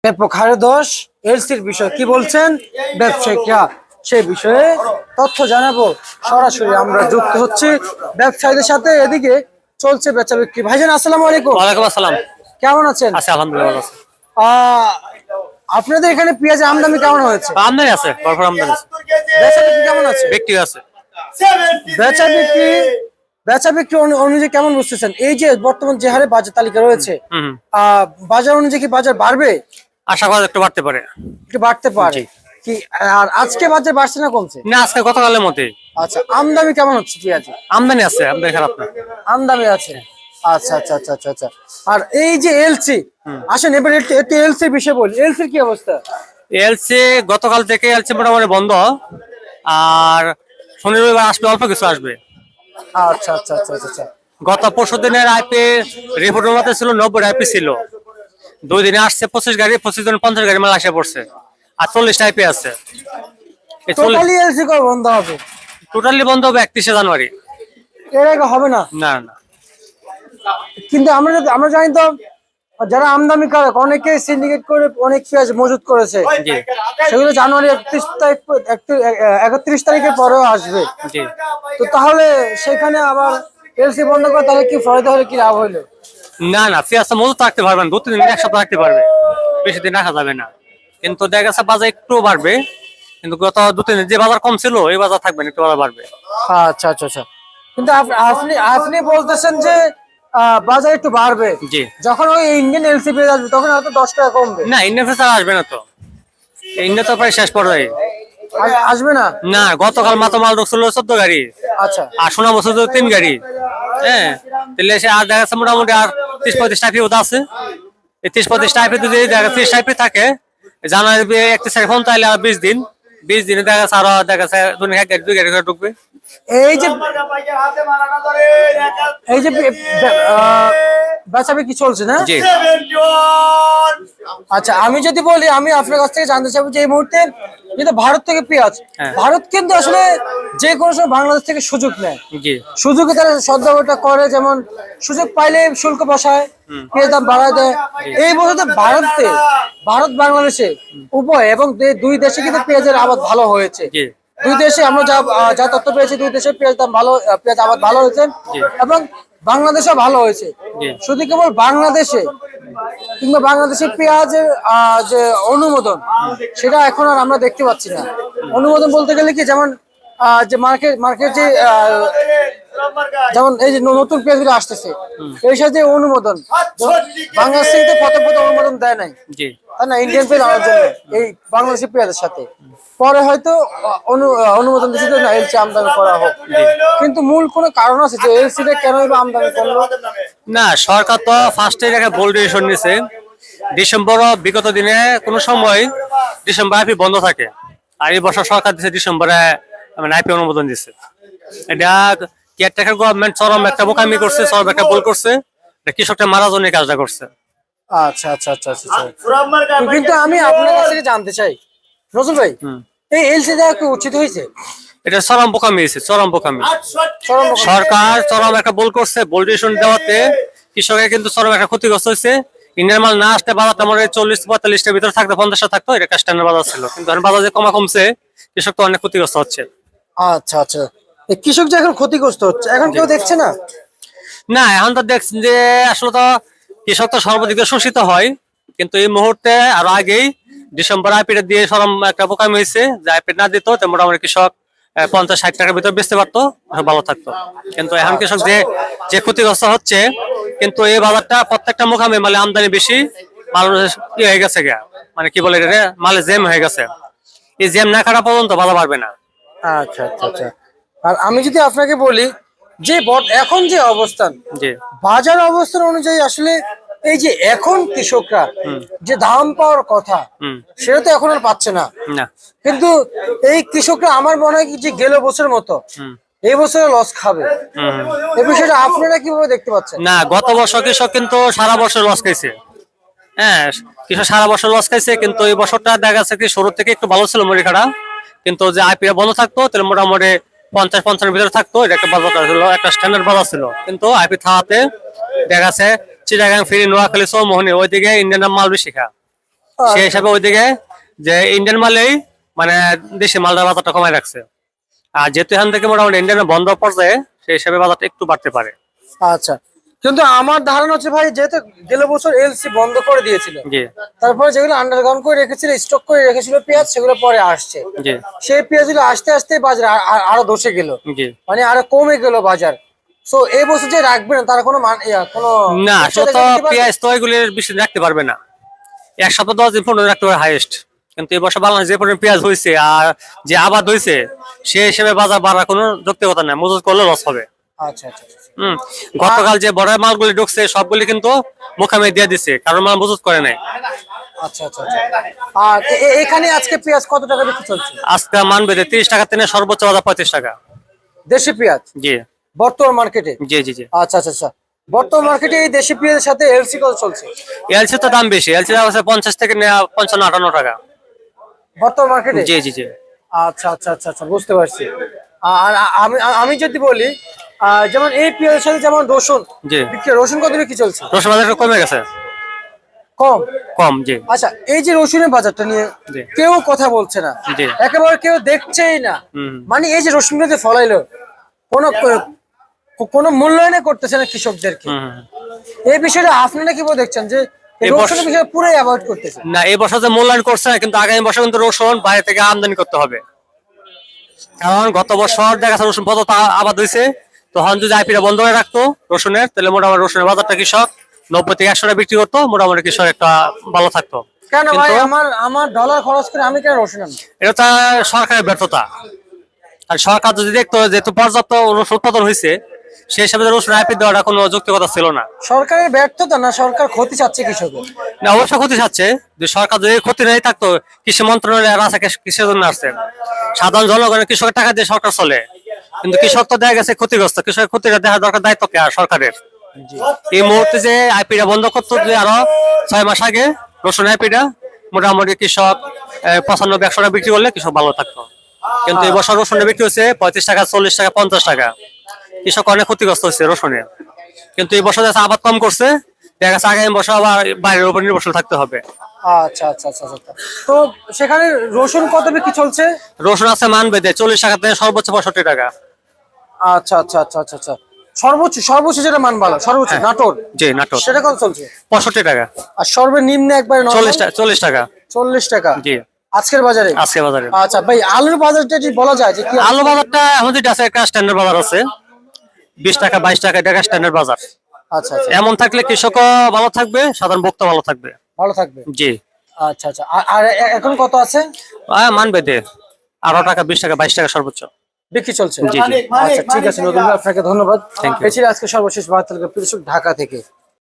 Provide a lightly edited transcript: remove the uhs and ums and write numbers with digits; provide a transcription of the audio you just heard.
ব্যাপক হারে দোষ এলসির বিষয় কি বলছেন ব্যবসায়িকরা, সে বিষয়ে তথ্য জানাবো। সরাসরি আমরা যুক্ত হচ্ছি ব্যবসায়ীদের সাথে। এদিকে চলছে বেচা বিক্রি। ভাইজান আসসালামু আলাইকুম। ওয়ালাইকুম আসসালাম। কেমন আছেন? আচ্ছা, আলহামদুলিল্লাহ ভালো আছি। আহ আপনাদের এখানে পেঁয়াজের আমদানি কেমন হয়েছে? আমদানি আছে, ভরপুর আমদানি আছে। বেচা বিক্রি কেমন আছে? বিক্রি আছে। বেচা বিক্রি অনুযায়ী কেমন বুঝতেছেন? এই যে বর্তমান যে হারে বাজার তালিকা রয়েছে, বাজার অনুযায়ী কি বাজার বাড়বে? আশা করা একটু বাড়তে পারে। একটু বাড়তে পারে কি? আর আজকে বাজার বাড়ছে না কমছে? না, আজকে গতকালের মধ্যে। আচ্ছা, আমদানি কেমন হচ্ছে পেঁয়াজ? আমদানি আছে, আমদানি খারাপ না। আমদানি আছে। আচ্ছা আচ্ছা আচ্ছা আচ্ছা আচ্ছা। আর এই যে এলসি, আসেন এবার একটু এলসি বিষয়ে বলি। এলসির কি অবস্থা? এলসি গতকাল থেকে এলসি মোটামুটি বন্ধ, আর শনি রবিবার আসবে, অল্প কিছু আসবে। আচ্ছা আচ্ছা আচ্ছা আচ্ছা। গত পরশু দিনের আইপি রিপোর্টের মধ্যে ছিল 90 আইপি ছিল। 2 দিনে আসছে 25 গাড়ি, 25 জন 50 গাড়ি মাল আসে পড়ছে, আর 40 আইপি আছে। টোটালি এলসি কবে বন্ধ হবে? টোটালি বন্ধ হবে 31শে জানুয়ারি। এর আগে হবে না? না না। কিন্তু আমরা জানি তো যারা আমদানি করে অনেকে সিন্ডিকেট করে অনেক পেঁয়াজ মজুত করেছে, সেগুলো জানুয়ারি 31 তারিখের পরেও আসবে। তো তাহলে সেখানে আবার এলসি বন্ধ করে তাহলে কি ফায়দা হলো, কি লাভ হইলো? না না, পেঁয়াজটা মজুত রাখতে পারবেন, 2-3 দিন, এক সপ্তাহ রাখতে পারবে, বেশি দিন রাখা যাবে না। কিন্তু দেখা যাচ্ছে বাজার একটু বাড়বে, কিন্তু গত 2-3 দিন যে বাজার কম ছিল ওই বাজার থাকবে না, একটু বাজার বাড়বে। আচ্ছা আচ্ছা আচ্ছা। কিন্তু আপনি বলতেছেন যে বাজার একটু বাড়বে, যখন ওই ইন্ডিয়ান এলসি পেয়ে আসবে তখন হয়তো 10 টাকা কমবে। না, ইন্ডিয়ান ফেসার আসবে না তো, ইন্ডিয়া তো প্রায় শেষ পর্যায়ে। আসবে না? না, গতকাল মাত্র মাল ঢুকছিল 14 গাড়ি। আচ্ছা। আর শোনা বছর 3 গাড়ি। হ্যাঁ, তাহলে সে আর দেখা যাচ্ছে মোটামুটি আর 30-35 টাইপি ওটা আছে। এই 30-35 টাইপে যদি দেখা 30 টাইপে থাকে, জানুয়ারি 31 তারিখ পর্যন্ত, তাহলে আর 20 দিনে দেখা যাচ্ছে আরো দেখা যাচ্ছে 2 গাড়ি করে ঢুকবে। এই যে বেচা বিক্রি চলছে না? জি। আচ্ছা, আমি যদি বলি, আমি আপনার কাছ থেকে জানতে চাইবো যে এই মুহূর্তে যেটা ভারত থেকে পেঁয়াজ, ভারত কিন্তু আসলে যে কোনো সময় বাংলাদেশ থেকে সুযোগ নেয়। সুযোগে তারা সদ্ব্যবহারটা করে, যেমন সুযোগ পাইলে শুল্ক বসায়, পেঁয়াজ দাম বাড়ায় দেয়। এই বছর ভারত বাংলাদেশে উভয় এবং দুই দেশে কিন্তু পেঁয়াজের আবাদ ভালো হয়েছে। দুই দেশে আমরা যা তথ্য পেয়েছি, দুই দেশে পেঁয়াজ আবাদ ভালো হয়েছে এবং বাংলাদেশও ভালো হয়েছে। শুধু কেবল বাংলাদেশে কিংবা বাংলাদেশের পেঁয়াজের যে অনুমোদন, সেটা এখন আর আমরা দেখতে পাচ্ছি না। অনুমোদন বলতে গেলে কি, যেমন যে মার্কেট যে যেমন এই যে নতুন পেঁয়াজগুলো আসতেছে, এই সাথে অনুমোদন বাংলাদেশ থেকে প্রথম অনুমোদন দেয় নাই, তাই না? ইন্ডিয়ান পেঁয়াজ আনার জন্য এই বাংলাদেশি পেঁয়াজের সাথে পরে হয়তো অনুমোদন দিচ্ছে না এলসি আমদানি করা হোক। কিন্তু মূল কোনো কারণ আছে যে এলসিটা কেন আমদানি করলো? না, সরকার তো ফার্স্টে একটা বোল্ড ডিসিশন নিয়েছে। ডিসেম্বর বিগত দিনে কোন সময় ডিসেম্বর আইপি বন্ধ থাকে, আর এই বছর সরকার দিচ্ছে ডিসেম্বরে আইপি অনুমোদন দিচ্ছে। এটা কেয়ারটেকার গভর্নমেন্ট চরম একটা বোকামি করছে, চরম একটা ভুল করছে, কৃষকটা মারা জন্য কাজটা করছে। আচ্ছা আচ্ছা আচ্ছা আচ্ছা। কিন্তু আমি আপনার কাছ থেকে জানতে চাই নজরুল ভাই, এই এলসি দেওয়া কি উচিত হয়েছে? এটা চরম বোকামি হয়েছে, চরম বোকামি। সরকার চরম একটা ভুল করছে, ভুল ডিসিশন দেওয়াতে কৃষকের কিন্তু চরম একটা ক্ষতিগ্রস্ত হয়েছে। ইন্ডিয়ান মাল না আসতে বাজারটা আমার 40-45টার ভিতরে থাকতো, 50টা থাকতো, এটা স্ট্যান্ডার্ড বাজার ছিল। কিন্তু এখন বাজার যে কমছে, কৃষক তো অনেক ক্ষতিগ্রস্ত হচ্ছে। আচ্ছা আচ্ছা। কৃষক যে এখন ক্ষতিগ্রস্ত হচ্ছে, এখন কেউ দেখছে না? না, এখন তো দেখছেন যে আসলে তো কৃষক তো সর্বাধিক শোষিত হয়, কিন্তু এই মুহূর্তে আরো আগেই ডিসেম্বর আইপিটা দিয়ে সরম একটা বোকামি হয়েছে, যে আইপিট না দিত মোটামুটি কৃষক 50-60 টাকার ভিতরে বেচতে পারতো, ভালো থাকতো। কিন্তু এখন কৃষক যে ক্ষতিগ্রস্ত হচ্ছে, কিন্তু এই বাজারটা প্রত্যেকটা মুখামে মানে আমদানি বেশি, মাল হয়ে গেছে গা, মানে কি বলে এটা, মালে জ্যাম হয়ে গেছে। এই জ্যাম না কাটা পর্যন্ত বাজার বাড়বে না। আচ্ছা আচ্ছা আচ্ছা। আর আমি যদি আপনাকে বলি যে এখন যে অবস্থান, বাজার অবস্থান অনুযায়ী আসলে এই যে এখন কৃষকরা যে দাম পাওয়ার কথা, সেটা তো এখন আর পাচ্ছে না। কিন্তু এই কৃষকরা আমার মনে হয় যে গেল বছরের মতো এই বছরে লস খাবে। এই বিষয়টা আপনারা কিভাবে দেখতে পাচ্ছেন? না, গত বছর কৃষক কিন্তু সারা বছর লস খাইছে। হ্যাঁ, কৃষক সারা বছর লস খাইছে, কিন্তু এই বছরটা দেখা যাচ্ছে কি শুরু থেকে একটু ভালো ছিল মরিখাটা, কিন্তু যে আইপিএ বন্ধ থাকতো তাহলে মোটামুটি 50-55 ভিতরে থাকতো, এটা একটা বাজার ছিল, একটা স্ট্যান্ডার্ড বাজার ছিল। কিন্তু আইপি থাকাতে দেখা যাচ্ছে চিটাগাং, ফেনী, নোয়াখালী, চৌমোহনী ওইদিকে ইন্ডিয়ান মাল বেশি খা। সেই হিসাবে ওইদিকে যে ইন্ডিয়ান মালেই মানে দেশে মালটার বাজারটা কমায় রাখছে। আর যেহেতু এখান থেকে মোটামুটি ইন্ডিয়ানের বন্ধ পর্যায়ে, সেই হিসাবে বাজারটা একটু বাড়তে পারে। আচ্ছা, কিন্তু আমার ধারণা হচ্ছে ভাই, যেহেতু গেল বছর এলসি বন্ধ করে দিয়েছিল, জি তারপরে যেগুলো আন্ডারগ্রাউন্ড করে রেখেছিল, স্টক করে রেখেছিল পেঁয়াজ, সেগুলো পরে আসছে। জি সেই পেঁয়াজগুলো আস্তে আস্তে বাজার আরো ধসে গেল, জি মানে আরো কমে গেল বাজার। সো এই বছর যে রাখবেন তার কোনো কোনো না, আসলে তো নিশ্চয়তা দিতে পারবেন? পেঁয়াজ তো এগুলির বেশি রাখতে পারবে না, 1 সপ্তাহ 10 দিন 15 দিন রাখতে পারে হাইয়েস্ট। কিন্তু এই বছর বাংলাদেশ যে পরিমাণ পেঁয়াজ হয়েছে আর যে আবাদ হয়েছে, সেই হিসেবে বাজার বাড়ার কোনো যৌক্তিকতা নাই, মজুত করলে লস হবে। আচ্ছা আচ্ছা আচ্ছা। গতকাল যে বড় মালগুলি ঢুকছে সবগুলি কিন্তু মুখামে দিয়ে দিছে, কারণ মাল মজুত করে নাই। আচ্ছা আচ্ছা আচ্ছা। আর এখানে আজকে পেঁয়াজ কত টাকা বিক্রি চলছে? আজকে মানবে 30 টাকা থেকে সর্বোচ্চ বাজার 35 টাকা। দেশি পেঁয়াজ জি বর্তমান মার্কেটে? জি জি জি। আচ্ছা আচ্ছা আচ্ছা। বর্তমান মার্কেটে এই দেশি পেঁয়াজের সাথে এলসি কত চলছে? এলসি তো দাম বেশি, এলসি দাম আছে 50 থেকে 55-58 টাকা। বর্তমান মার্কেটে? জি জি জি। আচ্ছা আচ্ছা আচ্ছা আচ্ছা, বুঝতে পারছি। আর আমি আমি যদি বলি, যেমন এই পেঁয়াজের সাথে যেমন রসুন জি। রসুন কত বিক্রি চলছে? রসুন বাজার একটু কমে গেছে। কম? কম, জি আচ্ছা, এই যে রসুনের বাজারটা নিয়ে জি। কেউ কথা বলছে না, জি। একেবারে কেউ দেখছেই না। হুম। মানে এই যে রসুন যে ফলাইলো, কোনো কোনো মূল্যায়নে করতেছে না কৃষকদেরকে। হুম। এই বিষয়টা আপনারা কিভাবে দেখছেন যে এই রসুনের বিষয়ে পুরোই অ্যাভয়েড করতেছে? না, এই বছর যে মূল্যায়ন করছে না, কিন্তু আগামী বছর কিন্তু রসুন বাইরে থেকে আমদানি করতে হবে। কারণ গত বছর দেখা যাচ্ছে রসুন পর্যন্ত আবাদ হয়েছে, তখন যদি আইপিটা বন্ধ করে রাখতো রসুনের, তাহলে মোটামুটি রসুনের বাজারটা কৃষক 90 থেকে 100 টাকা বিক্রি করতো, মোটামুটি কৃষক একটা ভালো থাকতো। কেন ভাই, কিন্তু আমার ডলার খরচ করে আমি কেন রসুন আনবো? এটা তো সরকারের ব্যর্থতা। আর সরকার যদি দেখতো যেহেতু পর্যাপ্ত রসুন উৎপাদন হয়েছে, সেই হিসাবে রসুন আইপি দেওয়াটা কোনো যৌক্তিকতা ছিল না। সরকারের ব্যর্থতা না, সরকার ক্ষতি চাচ্ছে কৃষকের? না, অবশ্য ক্ষতি চাচ্ছে। যে সরকার যদি ক্ষতি নাই থাকতো, কৃষি মন্ত্রণালয় আর আছে কৃষির জন্য আসছে, সাধারণ জনগণের কৃষকের টাকা দিয়ে সরকার চলে। কিন্তু কৃষক তো দেখা গেছে ক্ষতিগ্রস্ত, কৃষকের ক্ষতিটা দেখার দরকার, দায়িত্ব কে আর সরকারের। এই মুহূর্তে যে আইপিটা বন্ধ করতো, যে আরো 6 মাস আগে রসুন আইপিটা মোটামুটি কৃষক 95-100 টাকা বিক্রি করলে কৃষক ভালো থাকতো। কিন্তু এই বছর রসুনের বিক্রি হচ্ছে 35 টাকা, 40 টাকা, 50 টাকা। কৃষক অনেক ক্ষতিগ্রস্ত হচ্ছে রসুনে। কিন্তু এই বছর দেখা আবাদ কম করছে, দেখা গেছে আগামী বছর আবার বাইরের উপর নির্ভরশীল থাকতে হবে। আচ্ছা আচ্ছা আচ্ছা আচ্ছা। তো সেখানে রসুন কত বিক্রি চলছে? রসুন আছে মানবেদে 40 টাকা থেকে সর্বোচ্চ 65 টাকা। আচ্ছা আচ্ছা আচ্ছা আচ্ছা আচ্ছা। সর্বোচ্চ সর্বোচ্চ যেটা মান ভালো, সর্বোচ্চ হ্যাঁ। নাটোর, জি নাটোর সেটা কত চলছে? 65 টাকা। আর সর্বনিম্ন একবারে 40 টাকা, 40 টাকা। 40 টাকা জি আজকের বাজারে? আজকে বাজারে আচ্ছা ভাই, আলুর বাজারটা যদি বলা যায় যে কি? আলু বাজারটা এখন যেটা আছে একটা স্ট্যান্ডার্ড বাজার আছে, 20 টাকা 22 টাকা, এটা স্ট্যান্ডার্ড বাজার। আচ্ছা আচ্ছা, এমন থাকলে কৃষকও ভালো থাকবে, সাধারণ ভোক্তা ভালো থাকবে। ভালো থাকবে। জি। আচ্ছা আচ্ছা। আর এখন কত আছে মানবেদে 18 টাকা, 20 টাকা, 22 টাকা সর্বোচ্চ বিক্রি চলছে? জি জি। আচ্ছা ঠিক আছে নজরুল ভাই, আপনাকে ধন্যবাদ। Thank you. এই ছিল আজকে সর্বশেষ বার্তা কৃষক ঢাকা থেকে।